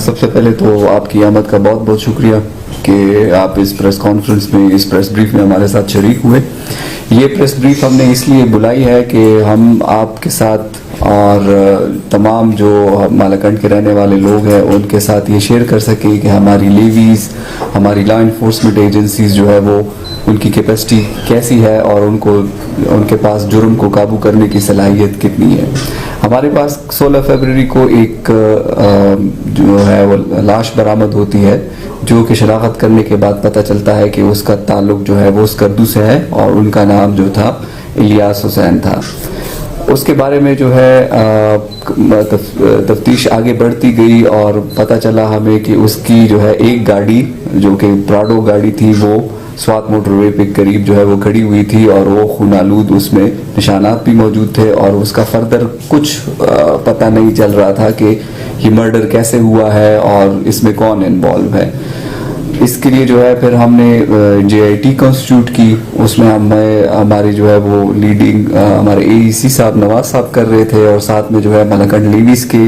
سب سے پہلے تو آپ کی آمد کا بہت بہت شکریہ کہ آپ اس پریس کانفرنس میں، اس پریس بریف میں ہمارے ساتھ شریک ہوئے. یہ پریس بریف ہم نے اس لیے بلائی ہے کہ ہم آپ کے ساتھ اور تمام جو مالاکنڈ کے رہنے والے لوگ ہیں ان کے ساتھ یہ شیئر کر سکیں کہ ہماری لیویز، ہماری لا انفورسمنٹ ایجنسیز جو ہے وہ ان کی کیپیسٹی کیسی ہے اور ان کے پاس جرم کو قابو کرنے کی صلاحیت کتنی ہے. ہمارے پاس 16 فروری کو ایک جو ہے وہ لاش برآمد ہوتی ہے جو کہ شناخت کرنے کے بعد پتہ چلتا ہے کہ اس کا تعلق جو ہے وہ اسکردو سے ہے اور ان کا نام جو تھا الیاس حسین تھا. اس کے بارے میں جو ہے تفتیش آگے بڑھتی گئی اور پتہ چلا ہمیں کہ اس کی جو ہے ایک گاڑی جو کہ پراڈو گاڑی تھی وہ سوات موٹر وے پہ قریب جو ہے وہ کھڑی ہوئی تھی اور وہ خون آلود اس میں نشانات بھی موجود تھے اور اس کا فردر کچھ پتہ نہیں چل رہا تھا کہ یہ مرڈر کیسے ہوا ہے اور اس میں کون انوالو ہے. اس کے لیے جو ہے پھر ہم نے جے آئی ٹی کانسٹیٹیوٹ کی. اس میں ہماری جو ہے وہ لیڈنگ ہمارے اے ای سی صاحب نواز صاحب کر رہے تھے اور ساتھ میں جو ہے مالاکنڈ لیویز کے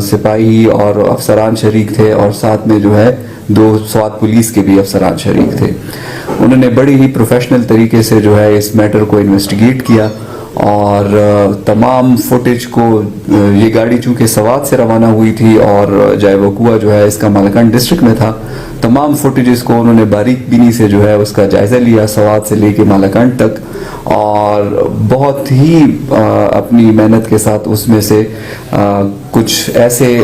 سپاہی اور افسران شریک تھے اور ساتھ میں جو ہے 2 سوات پولیس کے بھی افسران شریک تھے. انہوں نے بڑی ہی پروفیشنل طریقے سے جو ہے اس میٹر کو انویسٹیگیٹ کیا اور تمام فوٹیج کو، یہ گاڑی چونکہ سوات سے روانہ ہوئی تھی اور جائے وقوع جو ہے اس کا مالاکنڈ ڈسٹرکٹ میں تھا، تمام فوٹیجز کو انہوں نے باریک بینی سے جو ہے اس کا جائزہ لیا سوات سے لے کے مالاکنڈ تک اور بہت ہی اپنی محنت کے ساتھ اس میں سے کچھ ایسے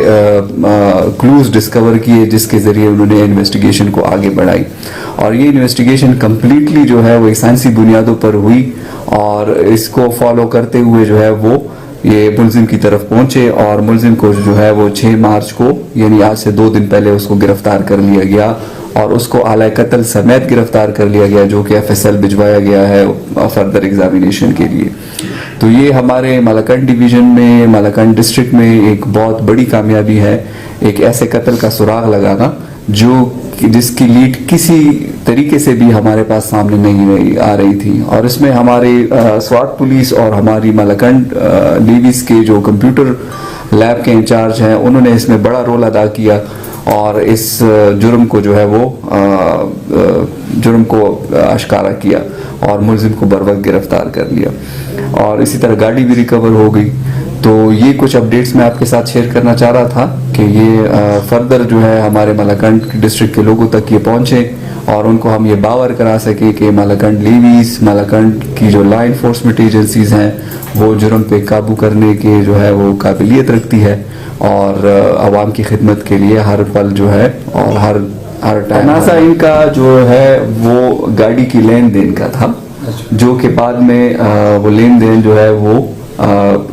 کلوز ڈسکور کیے جس کے ذریعے انہوں نے انویسٹیگیشن کو آگے بڑھائی. اور یہ انویسٹیگیشن کمپلیٹلی جو ہے وہ سائنسی بنیادوں پر ہوئی اور اس کو فالو کرتے ہوئے جو ہے وہ یہ ملزم کی طرف پہنچے اور ملزم کو جو ہے وہ 6 مارچ کو یعنی آج سے 2 دن پہلے اس کو گرفتار کر لیا گیا اور اس کو اعلی قتل سمیت گرفتار کر لیا گیا جو کہ ایف ایس ایل بھجوایا گیا ہے فردر ایگزامینیشن کے لیے. تو یہ ہمارے مالاکنڈ ڈویژن میں، مالاکنڈ ڈسٹرکٹ میں ایک بہت بڑی کامیابی ہے، ایک ایسے قتل کا سراغ لگانا جس کی لیڈ کسی طریقے سے بھی ہمارے پاس سامنے نہیں آ رہی تھی. اور اس میں ہمارے سوات پولیس اور ہماری مالاکنڈ لیویز کے جو کمپیوٹر لیب کے انچارج ہیں انہوں نے اس میں بڑا رول ادا کیا اور اس جرم کو جو ہے وہ جرم کو اشکارا کیا اور ملزم کو بروقت گرفتار کر لیا اور اسی طرح گاڑی بھی ریکور ہو گئی. تو یہ کچھ اپڈیٹس میں آپ کے ساتھ شیئر کرنا چاہ رہا تھا کہ یہ فردر جو ہے ہمارے مالاکنڈ ڈسٹرکٹ کے لوگوں تک یہ پہنچے اور ان کو ہم یہ باور کرا سکے کہ مالاکنڈ لیویز، مالاکنڈ کی جو لا انفورسمنٹ ایجنسیز ہیں وہ جرم پہ قابو کرنے کے جو ہے وہ قابلیت رکھتی ہے اور عوام کی خدمت کے لیے ہر پل جو ہے اور ہر تنازع ان کا جو ہے وہ گاڑی کی لین دین کا تھا جو کہ بعد میں وہ لین دین جو ہے وہ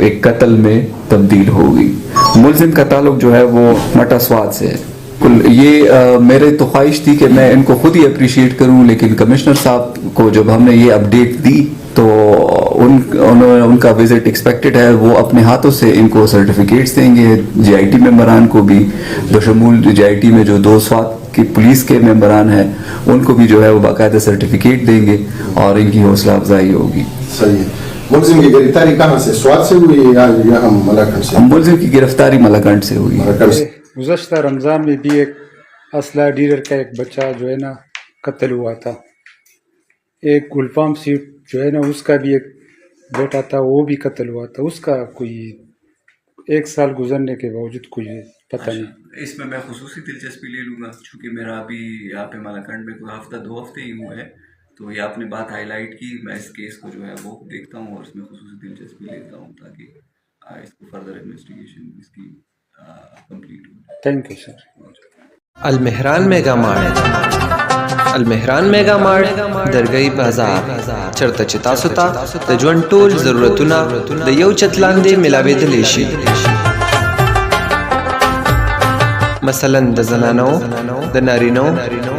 ایک قتل میں تبدیل ہو گئی. ملزم کا تعلق جو ہے وہ مٹا سوات سے ہے. یہ میرے تو خواہش تھی کہ میں ان کو خود ہی اپریشیٹ کروں لیکن کمشنر صاحب کو جب ہم نے یہ اپڈیٹ دی تو ان کا وزٹ ایکسپیکٹڈ ہے، وہ اپنے ہاتھوں سے ان کو سرٹیفکیٹس دیں گے. جے آئی ٹی ممبران کو بھی بشمول جے آئی ٹی میں جو 2 سوات کی پولیس کے ممبران ہیں ان کو بھی جو ہے وہ باقاعدہ سرٹیفکیٹ دیں گے اور ان کی حوصلہ افزائی ہوگی. صحیح. ملزم کی گرفتاری کہاں سے؟ سوات سے ہوئی یا یہاں مالاکنڈ سے؟ ملزم کی گرفتاری مالاکنڈ سے ہوئی. گزشتہ رمضان میں بھی ایک اسلحہ ڈیلر کا ایک بچہ جو ہے نا قتل ہوا تھا. ایک گلفام سیٹ جو ہے نا اس کا بھی ایک بیٹا تھا وہ بھی قتل ہوا تھا. اس کا کوئی 1 سال گزرنے کے باوجود کوئی پتہ نہیں. اس میں خصوصی دلچسپی لے لوں گا چونکہ میرا ابھی یہاں پہ مالاکنڈ میں کوئی ہفتہ 2 ہفتے ہی ہوئے ہیں تو یہ آپ نے بات ہائی لائٹ کی. میں اس کیس کو جو ہے وہ دیکھتا ہوں اور اس میں خصوصی دلچسپی لیتا ہوں تاکہ اس کو فردر انویسٹیگیشن اس کی کمپلیٹ ہو. Thank you sir. Almehran mega mart, Almehran mega mart Dargahi Bazaar چرته چې تاسو ته د ژوند ټول ضرورتونه د یو چت لاندې ملاوېدلی شي، مثلا د زنانو، د نارینو،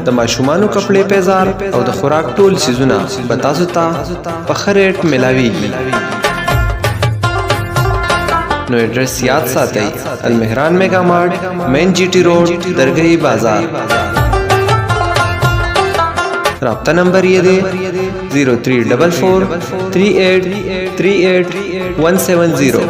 د ماشومانو کپڑے پیزار او د خوراک ټول سیزونه به تاسو ته په ښه ریټ ملاویږي. نو ایڈریس یاد ساتئ، المہران میگا مارٹ، مین جی ٹی روڈ، درگاہی بازار. رابطہ نمبر یہ دے 03443838 170.